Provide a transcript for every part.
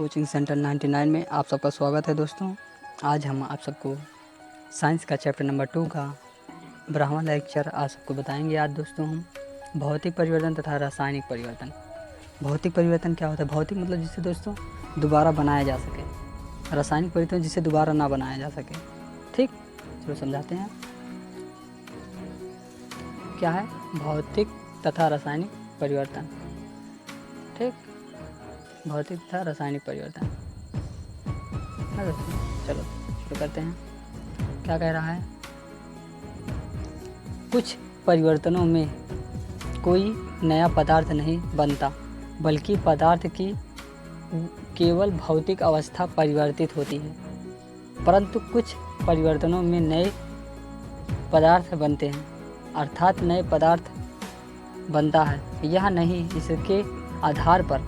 Coaching centre 99 में आप सबका स्वागत है दोस्तों। आज हम आप सबको साइंस का चैप्टर नंबर 2 का ब्राह्मण लेक्चर आप सबको बताएंगे। आज दोस्तों हम भौतिक परिवर्तन तथा रासायनिक परिवर्तन। भौतिक परिवर्तन क्या होता है? भौतिक मतलब जिसे दोस्तों दोबारा बनाया जा सके, रासायनिक परिवर्तन जिसे दोबारा ना बनाया जा सके। ठीक, चलो समझाते हैं क्या है भौतिक तथा रासायनिक परिवर्तन। ठीक, भौतिक तथा रासायनिक परिवर्तन। चलो शुरू करते हैं। क्या कह रहा है? कुछ परिवर्तनों में कोई नया पदार्थ नहीं बनता, बल्कि पदार्थ की केवल भौतिक अवस्था परिवर्तित होती है। परंतु कुछ परिवर्तनों में नए पदार्थ बनते हैं, अर्थात नए पदार्थ बनता है। यह नहीं, इसके आधार पर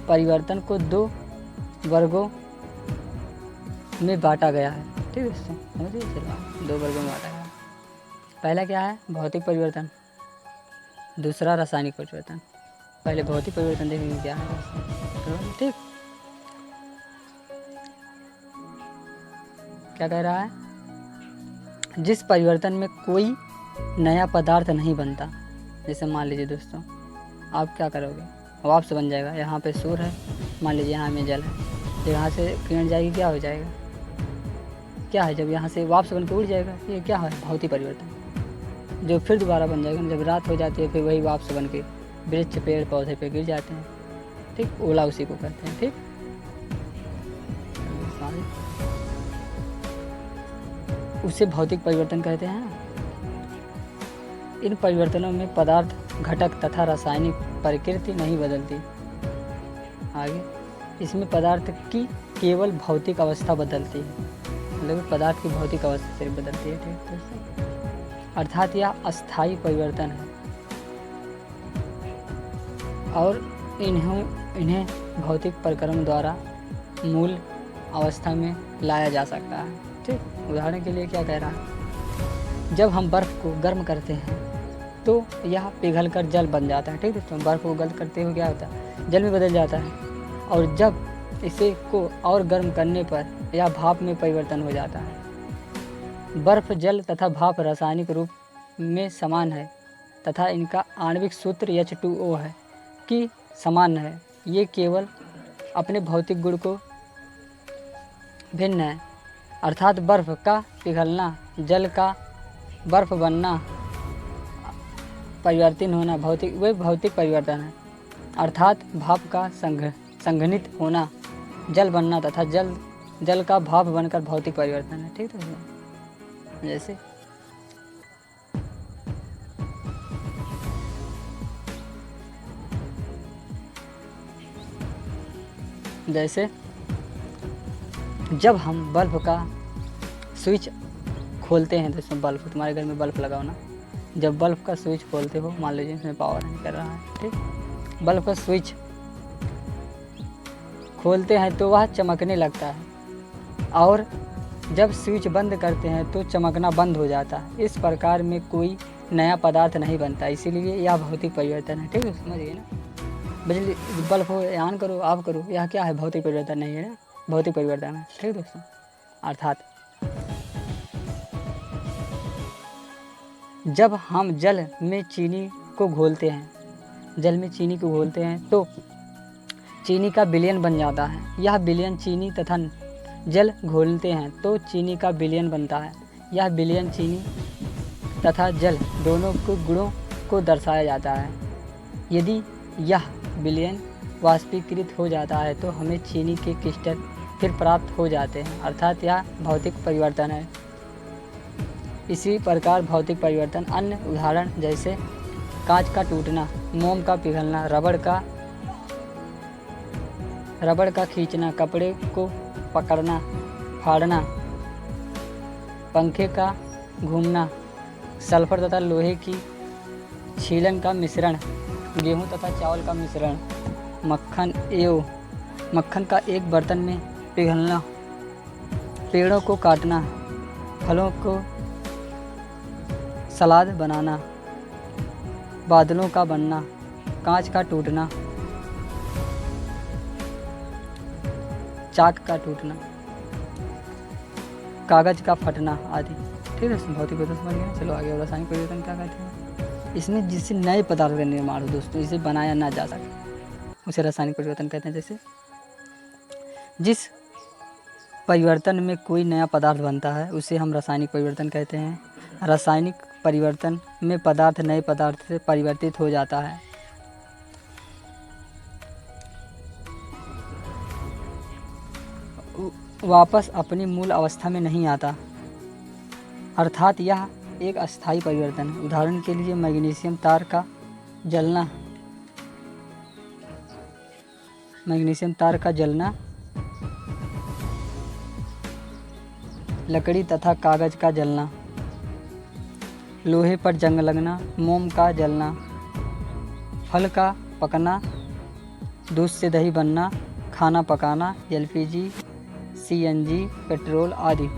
परिवर्तन को दो वर्गों में बांटा गया है। ठीक है दोस्तों, समझिए, चलो दो वर्गों में बांटा गया है। पहला क्या है? भौतिक परिवर्तन, दूसरा रासायनिक परिवर्तन। पहले भौतिक परिवर्तन देखेंगे क्या है दोस्तों। ठीक, क्या कह रहा है? जिस परिवर्तन में कोई नया पदार्थ नहीं बनता, जैसे मान लीजिए दोस्तों आप क्या करोगे, वाष्प से बन जाएगा। यहाँ पे सूर्य है, मान लीजिए यहाँ में जल है, जब यहाँ से किरण जाएगी क्या हो जाएगा? क्या है? जब यहाँ से वाष्प बन के उड़ जाएगा, ये क्या है? भौतिक परिवर्तन। जो फिर दोबारा बन जाएगा, जब रात हो जाती है फिर वही वाष्प बन के वृक्ष पेड़ पौधे पे गिर जाते हैं। ठीक, ओला उसी को कहते हैं। ठीक, उसे भौतिक परिवर्तन कहते हैं। इन परिवर्तनों में पदार्थ, घटक तथा रासायनिक प्रकृति नहीं बदलती। आगे, इसमें पदार्थ की केवल भौतिक अवस्था बदलती है, मतलब पदार्थ की भौतिक अवस्था सिर्फ बदलती है। ठीक दोस्तों, अर्थात यह अस्थायी परिवर्तन है और इन्हें भौतिक प्रक्रम द्वारा मूल अवस्था में लाया जा सकता है। ठीक, उदाहरण के लिए क्या कह रहा है? जब हम बर्फ़ को गर्म करते हैं तो यह पिघलकर जल बन जाता है। ठीक दोस्तों, बर्फ़ को गर्म करते हुए क्या होता है? जल में बदल जाता है। और जब इसे को और गर्म करने पर यह भाप में परिवर्तन हो जाता है। बर्फ़, जल तथा भाप रासायनिक रूप में समान है तथा इनका आणविक सूत्र H2O है कि समान है। ये केवल अपने भौतिक गुण को भिन्न है, अर्थात बर्फ़ का पिघलना, जल का बर्फ़ बनना, परिवर्तन होना भौतिक परिवर्तन है। अर्थात भाप का संघनित होना, जल बनना तथा जल का भाप बनकर भौतिक परिवर्तन है। ठीक है, जैसे जब हम बल्ब का स्विच खोलते हैं, दोस्तों बल्ब, तुम्हारे घर में बल्ब लगाओ ना, जब बल्ब का स्विच खोलते हो, मान लीजिए इसमें पावर नहीं कर रहा है। ठीक, बल्ब का स्विच खोलते हैं तो वह चमकने लगता है और जब स्विच बंद करते हैं तो चमकना बंद हो जाता है। इस प्रकार में कोई नया पदार्थ नहीं बनता, इसीलिए यह भौतिक परिवर्तन है। ठीक है, समझिए ना, बिजली बल्ब हो ऑन करो ऑफ करो, यह क्या है? भौतिक परिवर्तन नहीं है ना, भौतिक परिवर्तन है। ठीक दोस्तों, अर्थात जब हम जल में चीनी को घोलते हैं तो चीनी का विलयन बन जाता है। यह विलयन चीनी तथा जल घोलते हैं तो चीनी का विलयन बनता है। यह विलयन चीनी तथा जल दोनों के गुणों को दर्शाया जाता है। यदि यह विलयन वाष्पीकृत हो जाता है तो हमें चीनी के क्रिस्टल फिर प्राप्त हो जाते हैं, अर्थात यह भौतिक परिवर्तन है। इसी प्रकार भौतिक परिवर्तन अन्य उदाहरण जैसे कांच का टूटना, मोम का पिघलना, रबड़ का खींचना, कपड़े को पकड़ना फाड़ना, पंखे का घूमना, सल्फर तथा लोहे की छीलन का मिश्रण, गेहूं तथा चावल का मिश्रण, मक्खन का एक बर्तन में पिघलना, पेड़ों को काटना, फलों को सलाद बनाना, बादलों का बनना, कांच का टूटना, चाक का टूटना, कागज़ का फटना आदि। ठीक है दोस्तों, भौतिक परिवर्तन समझ गए। चलो आगे, रासायनिक परिवर्तन क्या कहते हैं? इसमें जिससे नए पदार्थ का निर्माण हो दोस्तों, इसे बनाया ना जा सके, उसे रासायनिक परिवर्तन कहते हैं। जैसे जिस परिवर्तन में कोई नया पदार्थ बनता है उसे हम रासायनिक परिवर्तन कहते हैं। रासायनिक परिवर्तन में पदार्थ नए पदार्थ से परिवर्तित हो जाता है। वापस अपनी मूल अवस्था में नहीं आता, अर्थात यह एक अस्थायी परिवर्तन है। उदाहरण के लिए मैग्नीशियम तार का जलना, लकड़ी तथा कागज़ का जलना, लोहे पर जंग लगना, मोम का जलना, फल का पकना, दूध से दही बनना, खाना पकाना, एलपीजी, सीएनजी, पेट्रोल आदि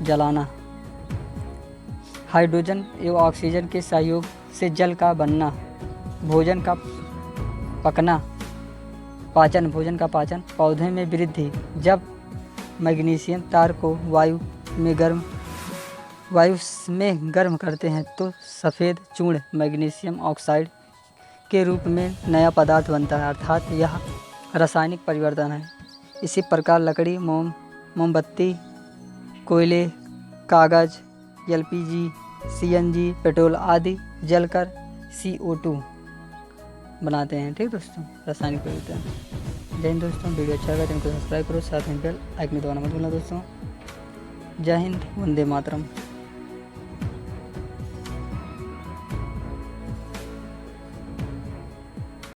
जलाना, हाइड्रोजन एवं ऑक्सीजन के सहयोग से जल का बनना, भोजन का पकना, भोजन का पाचन, पौधे में वृद्धि। जब मैग्नीशियम तार को वायु में गर्म करते हैं तो सफ़ेद चूर्ण मैग्नीशियम ऑक्साइड के रूप में नया पदार्थ बनता है, अर्थात यह रासायनिक परिवर्तन है। इसी प्रकार लकड़ी, मोमबत्ती, कोयले, कागज़, एलपीजी, सीएनजी, पेट्रोल आदि जलकर CO2 बनाते हैं। ठीक दोस्तों, रासायनिक परिवर्तन। जय हिंद दोस्तों, वीडियो अच्छा लगा तो इनको सब्सक्राइब करो, साथ में बेल आइकन दबाना मत भूलना दोस्तों। जय हिंद, वंदे मातरम।